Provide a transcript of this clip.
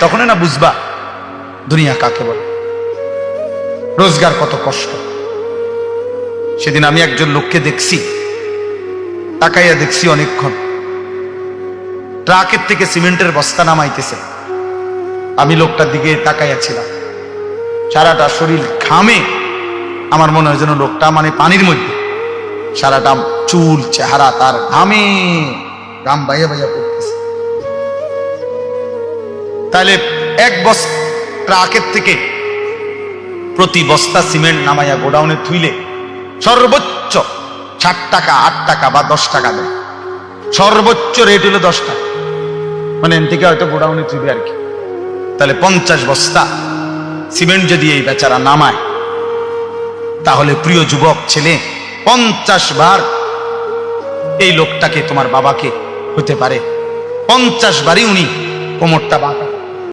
তখনই না বুঝবা দুনিয়া কাকে বলে, রোজগার কত কষ্ট। সেদিন আমি একজন লোককে দেখছি, তাকাইয়া দেখছি অনেকক্ষণ, ট্রাকের থেকে সিমেন্টের বস্তা নামাইতেছে। আমি লোকটার দিকে তাকাইয়া ছিলাম, সারাটা শরীর ঘামে, আমার মনে হয় যেন লোকটা মানে পানির মধ্যে, সারাটা চুল চেহারা তার ঘামে, ঘাম বাইয়া বাইয়া পড়তেছে। তাহলে এক বস্তা ট্রাকের থেকে প্রতি বস্তা সিমেন্ট নামাইয়া গোডাউনে থুইলে সর্বোচ্চ 60 টাকা, 8 টাকা বা 10 টাকা দেয়। সর্বোচ্চ রেট হলো 10 টাকা, মানে এন থেকে হয়তো গোডাউনে থুইবে আর কি। তাহলে 50 বস্তা সিমেন্ট যদি এই বেচারা নামায়, তাহলে প্রিয় যুবক ছেলে, 50 বার এই লোকটাকে, তোমার বাবাকে হতে পারে 50 বারই উনি কোমরটা বাঁকা